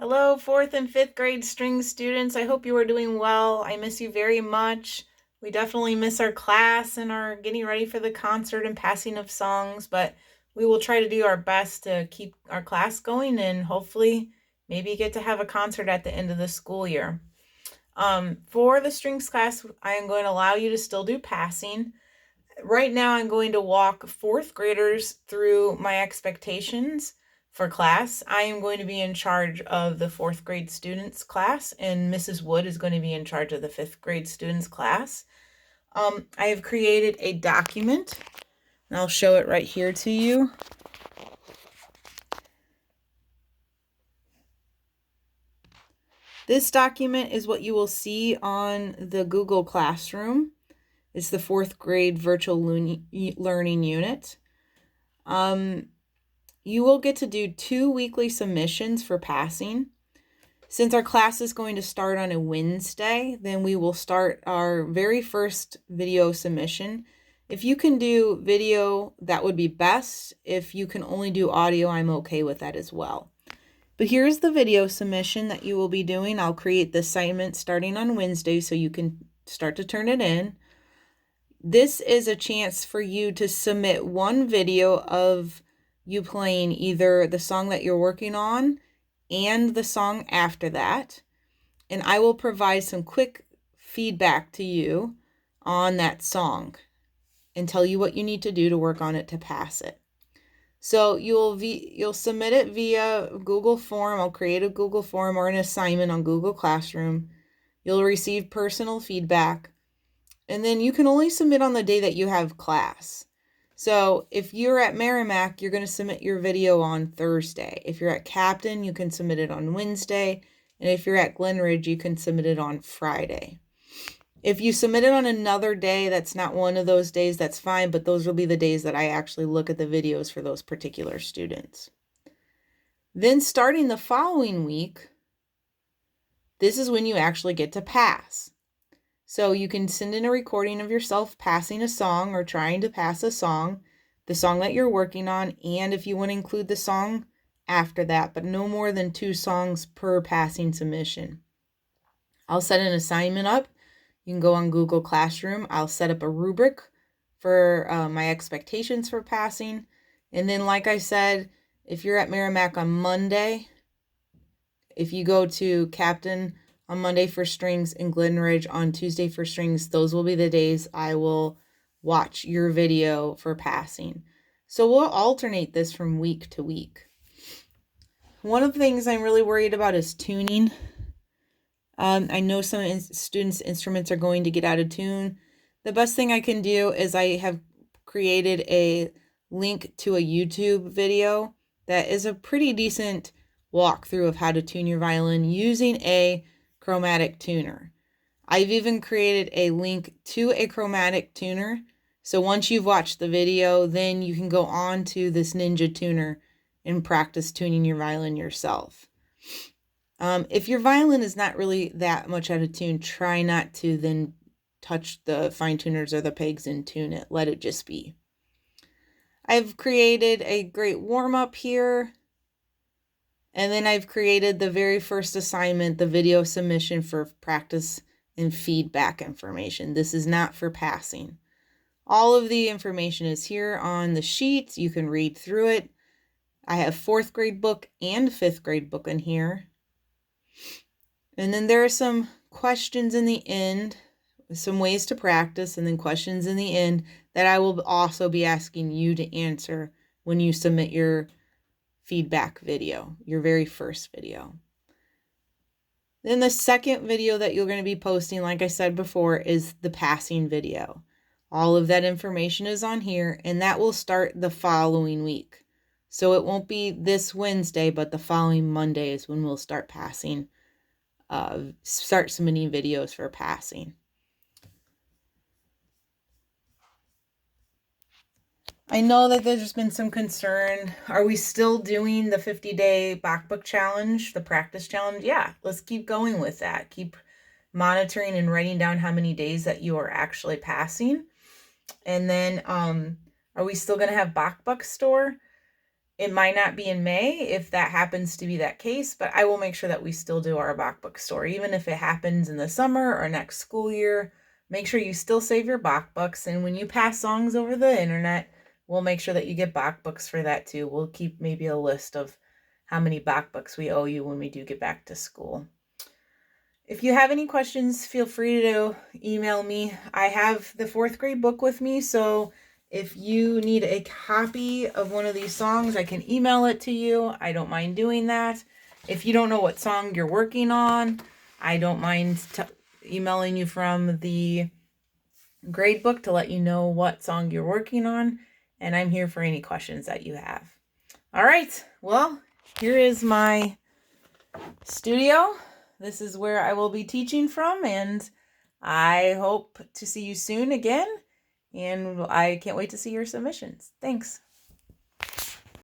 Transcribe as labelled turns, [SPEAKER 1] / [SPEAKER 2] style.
[SPEAKER 1] Hello, fourth and fifth grade string students. I hope you are doing well. I miss you very much. We definitely miss our class and our getting ready for the concert and passing of songs, but we will try to do our best to keep our class going and hopefully maybe get to have a concert at the end of the school year. For the strings class, I am going to allow you to still do passing. Right now, I'm going to walk fourth graders through my expectations for class. I am going to be in charge of the fourth grade students class, and Mrs. Wood is going to be in charge of the fifth grade students class. I have created a document, and I'll show it right here to you. This document is what you will see on the Google Classroom. It's the fourth grade virtual learning unit. You will get to do 2 weekly submissions for passing. Since our class is going to start on a Wednesday, then we will start our very first video submission. If you can do video, that would be best. If you can only do audio, I'm okay with that as well. But here's the video submission that you will be doing. I'll create the assignment starting on Wednesday so you can start to turn it in. This is a chance for you to submit one video of you playing either the song that you're working on and the song after that. And I will provide some quick feedback to you on that song and tell you what you need to do to work on it to pass it. So you'll submit it via Google Form. I'll create a Google Form or an assignment on Google Classroom. You'll receive personal feedback. And then you can only submit on the day that you have class. So if you're at Merrimack, you're going to submit your video on Thursday. If you're at Captain, you can submit it on Wednesday. And if you're at Glenridge, you can submit it on Friday. If you submit it on another day that's not one of those days, that's fine, but those will be the days that I actually look at the videos for those particular students. Then starting the following week, this is when you actually get to pass. So you can send in a recording of yourself passing a song or trying to pass a song, the song that you're working on, and if you want to include the song after that, but no more than 2 songs per passing submission. I'll set an assignment up. You can go on Google Classroom. I'll set up a rubric for my expectations for passing. And then, like I said, if you're at Merrimack on Monday, if you go to Captain on Monday for strings and Glenridge on Tuesday for strings, those will be the days I will watch your video for passing. So we'll alternate this from week to week. One of the things I'm really worried about is tuning. I know some students' instruments are going to get out of tune. The best thing I can do is I have created a link to a YouTube video that is a pretty decent walkthrough of how to tune your violin using a chromatic tuner. I've even created a link to a chromatic tuner. So once you've watched the video, then you can go on to this Ninja tuner and practice tuning your violin yourself. If your violin is not really that much out of tune, try not to then touch the fine tuners or the pegs and tune it. Let it just be. I've created a great warm-up here. And then I've created the very first assignment, the video submission for practice and feedback information. This is not for passing. All of the information is here on the sheet. You can read through it. I have 4th grade book and 5th grade book in here. And then there are some questions in the end, some ways to practice, and then questions in the end that I will also be asking you to answer when you submit your feedback video, your very first video. Then the second video that you're going to be posting, like I said before, is the passing video. All of that information is on here, and that will start the following week. So it won't be this Wednesday, but the following Monday is when we'll start passing, start submitting videos for passing. I know that there's been some concern. Are we still doing the 50-day Bach Book Challenge, the practice challenge? Yeah, let's keep going with that. Keep monitoring and writing down how many days that you are actually passing. And then, are we still going to have Bach Book Store? It might not be in May if that happens to be that case, but I will make sure that we still do our BACbook store. Even if it happens in the summer or next school year, make sure you still save your BACbooks. And when you pass songs over the internet, we'll make sure that you get BACbooks for that too. We'll keep maybe a list of how many BACbooks we owe you when we do get back to school. If you have any questions, feel free to email me. I have the 4th grade book with me, so if you need a copy of one of these songs, I can email it to you. I don't mind doing that. If you don't know what song you're working on, I don't mind emailing you from the grade book to let you know what song you're working on, and I'm here for any questions that you have. All right, well, here is my studio. This is where I will be teaching from, and I hope to see you soon again, and I can't wait to see your submissions. Thanks.